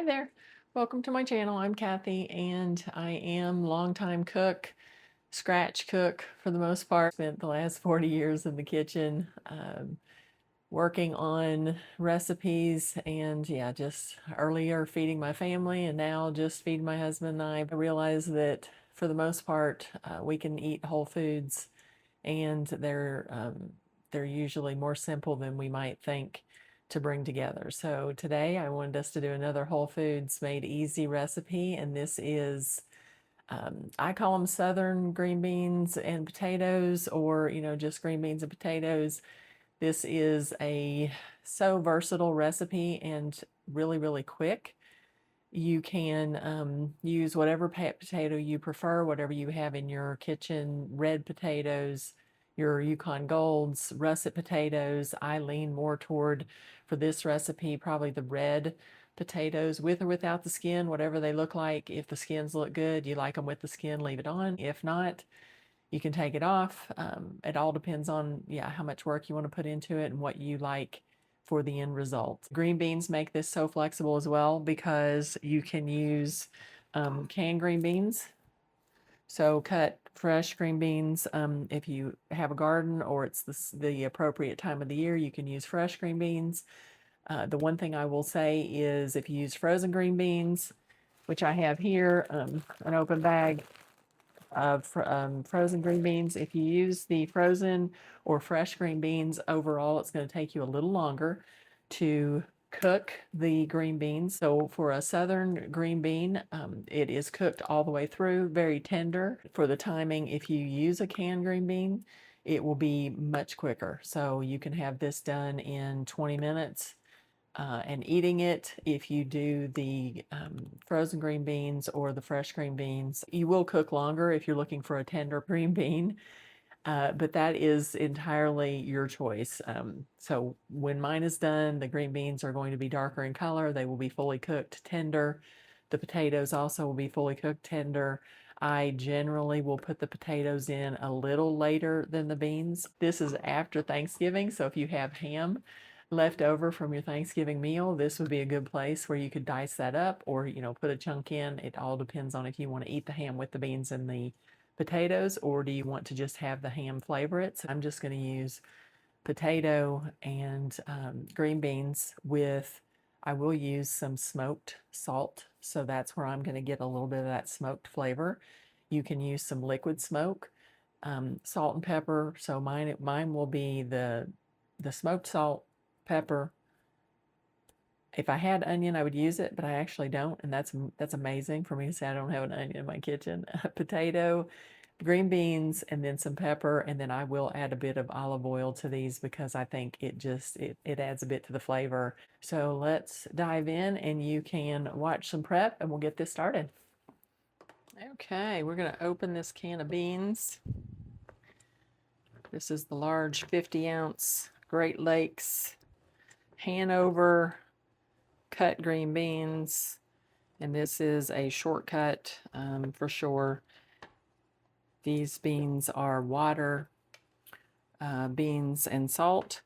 there. Welcome to my channel. I'm Kathy and I am longtime cook, scratch cook for the most part. Spent the last 40 years in the kitchen working on recipes and yeah, just earlier feeding my family and now just feeding my husband and I realized that for the most part we can eat whole foods and they're usually more simple than we might think to bring together. So today I wanted us to do another Whole Foods Made Easy recipe, and this is I call them Southern green beans and potatoes, or just green beans and potatoes. This is a so versatile recipe and really, really quick. You can use whatever potato you prefer, whatever you have in your kitchen, red potatoes, your Yukon Golds, russet potatoes. I lean more toward, for this recipe, probably the red potatoes with or without the skin, whatever they look like. If the skins look good, you like them with the skin, leave it on. If not, you can take it off. It all depends on, yeah, how much work you want to put into it and what you like for the end result. Green beans make this so flexible as well because you can use canned green beans. So cut fresh green beans. If you have a garden or it's the appropriate time of the year, you can use fresh green beans. The one thing I will say is if you use frozen green beans, which I have here, an open bag of frozen green beans. If you use the frozen or fresh green beans, overall, it's going to take you a little longer to cook the green beans. So for a southern green bean, it is cooked all the way through, very tender. For the timing, if you use a canned green bean, it will be much quicker. So you can have this done in 20 minutes. And eating it, if you do the frozen green beans or the fresh green beans, you will cook longer if you're looking for a tender green bean, but that is entirely your choice. So when mine is done, the green beans are going to be darker in color. They will be fully cooked tender. The potatoes also will be fully cooked tender. I generally will put the potatoes in a little later than the beans. This is after Thanksgiving, so if you have ham left over from your Thanksgiving meal, this would be a good place where you could dice that up or, put a chunk in. It all depends on if you want to eat the ham with the beans and the potatoes, or do you want to just have the ham flavor it? So I'm just going to use potato and green beans with, I will use some smoked salt. So that's where I'm going to get a little bit of that smoked flavor. You can use some liquid smoke, salt and pepper. So mine will be the smoked salt, pepper. If I had onion, I would use it, but I actually don't, and that's amazing for me to say I don't have an onion in my kitchen. Potato, green beans, and then some pepper, and then I will add a bit of olive oil to these because I think it adds a bit to the flavor. So let's dive in, and you can watch some prep, and we'll get this started. Okay, we're going to open this can of beans. This is the large 50-ounce Great Lakes Hanover cut green beans, and this is a shortcut for sure. These beans are water, beans, and salt.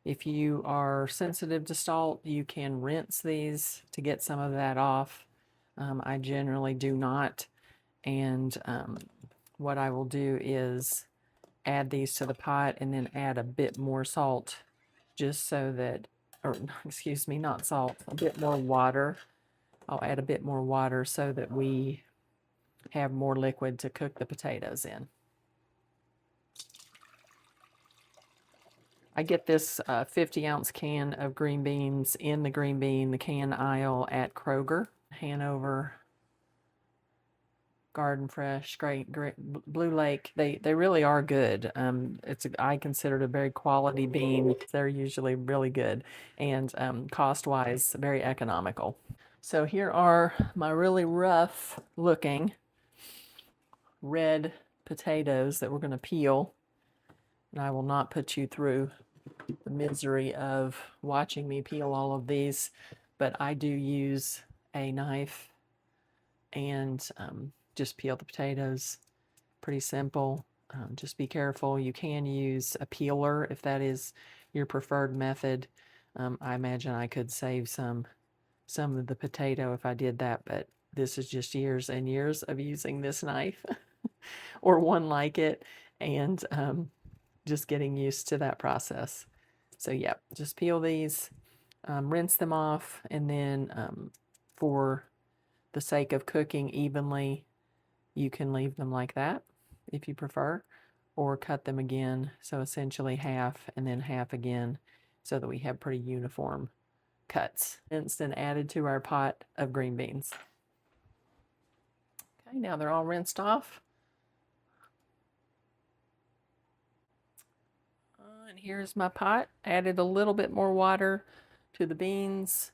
If you are sensitive to salt, you can rinse these to get some of that off. I generally do not, and what I will do is add these to the pot and then add a bit more salt just so that, or excuse me, not salt, a bit more water. I'll add a bit more water so that we have more liquid to cook the potatoes in. I get this 50-ounce can of green beans in the the can aisle at Kroger. Hanover, Garden Fresh, great, Blue Lake. They really are good. I consider it a very quality bean. They're usually really good and cost-wise very economical. So here are my really rough looking red potatoes that we're going to peel. And I will not put you through the misery of watching me peel all of these, but I do use a knife and just peel the potatoes. Pretty simple. Just be careful. You can use a peeler if that is your preferred method. I imagine I could save some some of the potato if I did that, but this is just years and years of using this knife or one like it, and just getting used to that process. So yeah, just peel these, rinse them off, and then for the sake of cooking evenly, you can leave them like that if you prefer, or cut them again. So essentially half and then half again, so that we have pretty uniform cuts. Rinsed and added to our pot of green beans. Okay, now they're all rinsed off. And here's my pot. Added a little bit more water to the beans.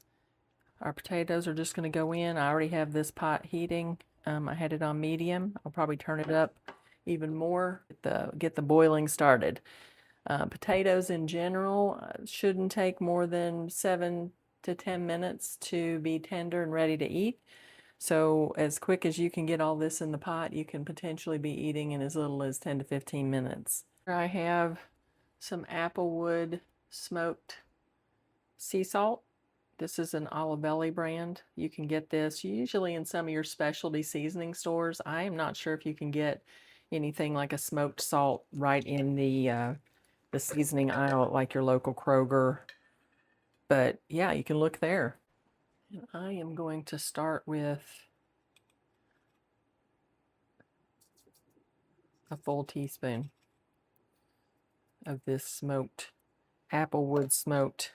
Our potatoes are just going to go in. I already have this pot heating. I had it on medium. I'll probably turn it up even more, get the boiling started. Potatoes in general shouldn't take more than 7 to 10 minutes to be tender and ready to eat. So as quick as you can get all this in the pot, you can potentially be eating in as little as 10 to 15 minutes. I have some Applewood smoked sea salt. This is an Olivelli brand. You can get this usually in some of your specialty seasoning stores. I am not sure if you can get anything like a smoked salt right in the seasoning aisle like your local Kroger. But yeah, you can look there. And I am going to start with a full teaspoon of this smoked Applewood smoked.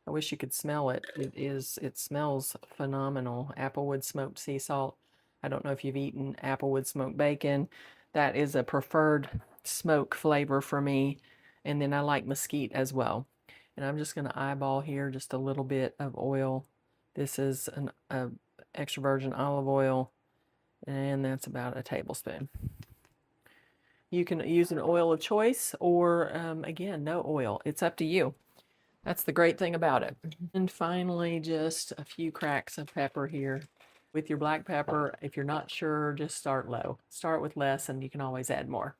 I wish you could smell it. It smells phenomenal. Applewood smoked sea salt. I don't know if you've eaten Applewood smoked bacon. That is a preferred smoke flavor for me. And then I like mesquite as well. And I'm just going to eyeball here just a little bit of oil. This is an extra virgin olive oil, and that's about a tablespoon. You can use an oil of choice or, again, no oil. It's up to you. That's the great thing about it. And finally, just a few cracks of pepper here. With your black pepper, if you're not sure, just start low. Start with less, and you can always add more.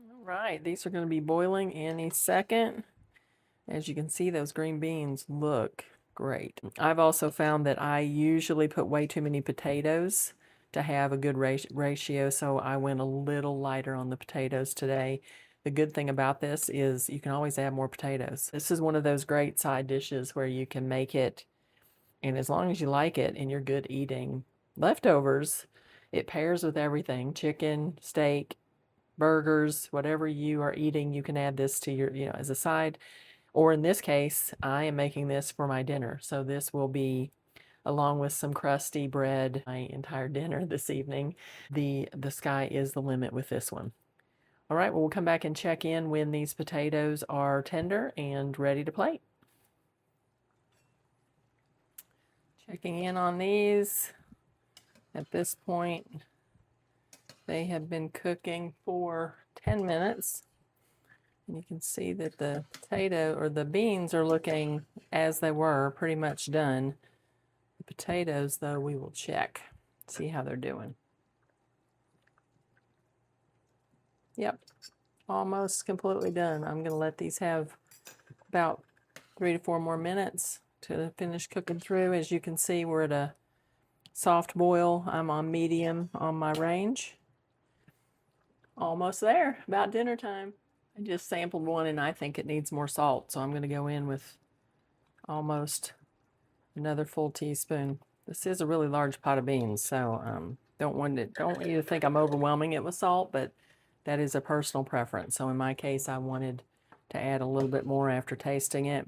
All right, these are going to be boiling any second. As you can see, those green beans look great. I've also found that I usually put way too many potatoes to have a good ratio, so I went a little lighter on the potatoes today. The good thing about this is you can always add more potatoes. This is one of those great side dishes where you can make it, and as long as you like it and you're good eating leftovers, it pairs with everything. Chicken, steak, burgers, whatever you are eating, you can add this to your, as a side. Or in this case, I am making this for my dinner. So this will be, along with some crusty bread, my entire dinner this evening. The sky is the limit with this one. All right, well, we'll come back and check in when these potatoes are tender and ready to plate. Checking in on these. At this point, they have been cooking for 10 minutes. And you can see that the potato or the beans are looking as they were, pretty much done. The potatoes, though, we will check, see how they're doing. Yep, almost completely done. I'm going to let these have about 3 to 4 more minutes to finish cooking through. As you can see, we're at a soft boil. I'm on medium on my range. Almost there, about dinner time. I just sampled one and I think it needs more salt, so I'm going to go in with almost another full teaspoon. This is a really large pot of beans, so don't want you to think I'm overwhelming it with salt, but that is a personal preference. So in my case, I wanted to add a little bit more after tasting it,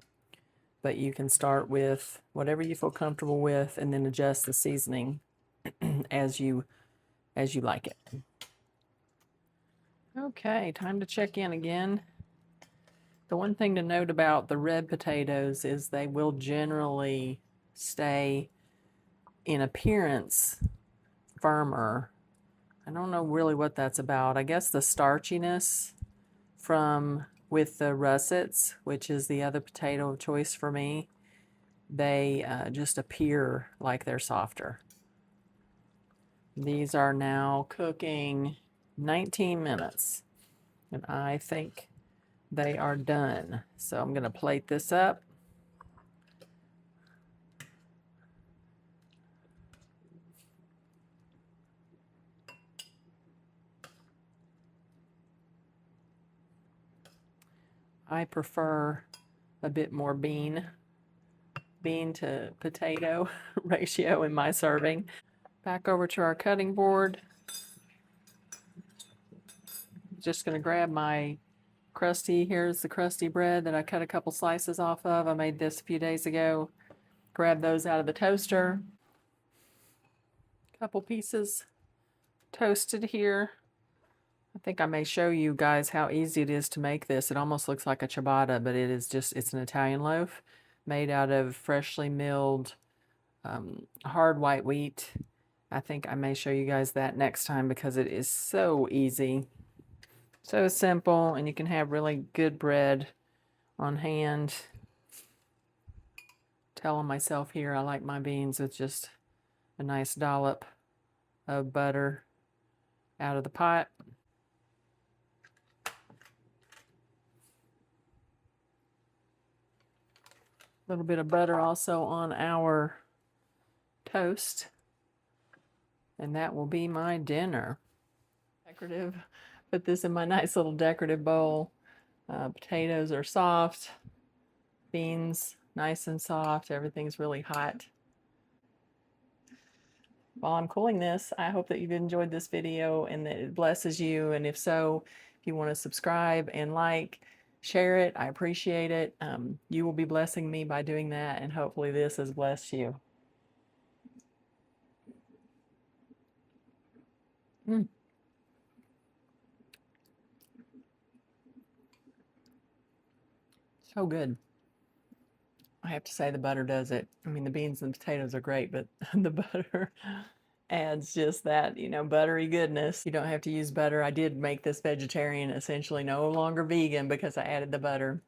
but you can start with whatever you feel comfortable with and then adjust the seasoning as you like it. Okay, time to check in again. The one thing to note about the red potatoes is they will generally stay, in appearance, firmer. I don't know really what that's about. I guess the starchiness with the Russets, which is the other potato of choice for me, they just appear like they're softer. These are now cooking 19 minutes, and I think they are done. So I'm going to plate this up. I prefer a bit more bean to potato ratio in my serving. Back over to our cutting board. Just going to grab my crusty. Here's the crusty bread that I cut a couple slices off of. I made this a few days ago. Grab those out of the toaster. Couple pieces toasted here. I think I may show you guys how easy it is to make this. It almost looks like a ciabatta, but it is just, it's an Italian loaf made out of freshly milled hard white wheat. I think I may show you guys that next time because it is so easy. So simple, and you can have really good bread on hand. Telling myself here I like my beans with just a nice dollop of butter out of the pot. A little bit of butter also on our toast. And that will be my dinner. Decorative. Put this in my nice little decorative bowl. Potatoes are soft. Beans nice and soft. Everything's really hot. While I'm cooling this, I hope that you've enjoyed this video and that it blesses you. And if so, if you want to subscribe and like, share it, I appreciate it. You will be blessing me by doing that, and hopefully this has blessed you. So good. I have to say the butter does it. I mean, the beans and the potatoes are great, but the butter adds just that, you know, buttery goodness. You don't have to use butter. I did make this vegetarian, essentially no longer vegan, because I added the butter.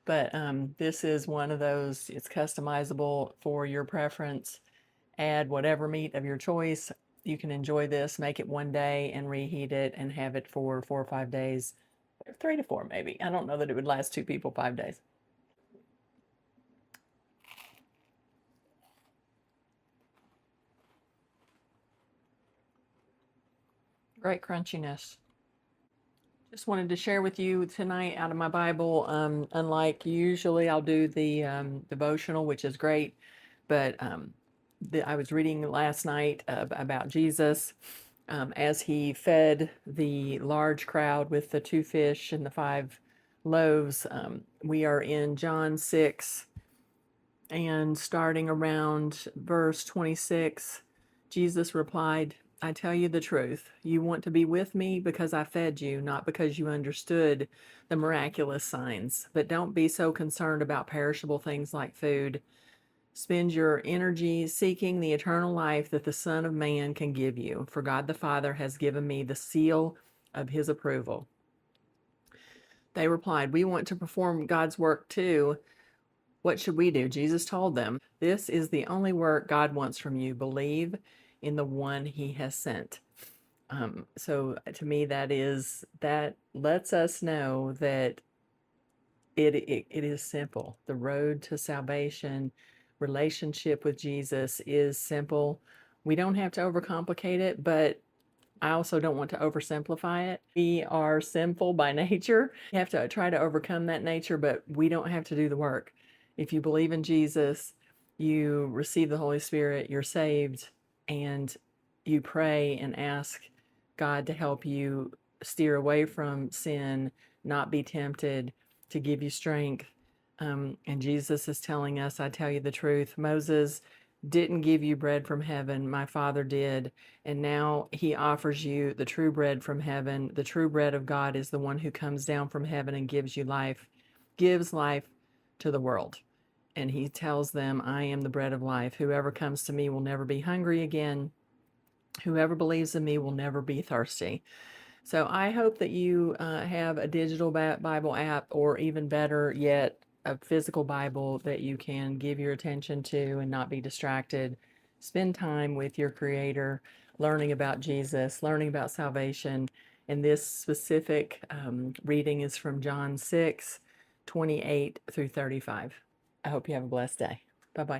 But this is one of those, it's customizable for your preference. Add whatever meat of your choice. You can enjoy this, make it one day and reheat it and have it for 4 or 5 days. 3 to 4 maybe. I don't know that it would last 2 people 5 days. Great crunchiness. Just wanted to share with you tonight out of my Bible. Unlike usually I'll do the devotional, which is great, but I was reading last night about Jesus as he fed the large crowd with the 2 fish and the 5 loaves. We are in John 6, and starting around verse 26, Jesus replied, I tell you the truth. You want to be with me because I fed you, not because you understood the miraculous signs. But don't be so concerned about perishable things like food. Spend your energy seeking the eternal life that the Son of Man can give you, for God the Father has given me the seal of his approval. They replied, we want to perform God's work too. What should we do? Jesus told them, this is the only work God wants from you. Believe in the one he has sent. So to me, that lets us know that it is simple. The road to salvation, relationship with Jesus is simple. We don't have to overcomplicate it, but I also don't want to oversimplify it. We are sinful by nature. We have to try to overcome that nature, but we don't have to do the work. If you believe in Jesus, you receive the Holy Spirit, you're saved, and you pray and ask God to help you steer away from sin, not be tempted, to give you strength. And Jesus is telling us, I tell you the truth, Moses didn't give you bread from heaven, my Father did, and now he offers you the true bread from heaven. The true bread of God is the one who comes down from heaven and gives you life, gives life to the world. And he tells them, I am the bread of life. Whoever comes to me will never be hungry again. Whoever believes in me will never be thirsty. So I hope that you have a digital Bible app, or even better yet, a physical Bible that you can give your attention to and not be distracted. Spend time with your Creator, learning about Jesus, learning about salvation. And this specific reading is from John 6, 28 through 35. I hope you have a blessed day. Bye-bye.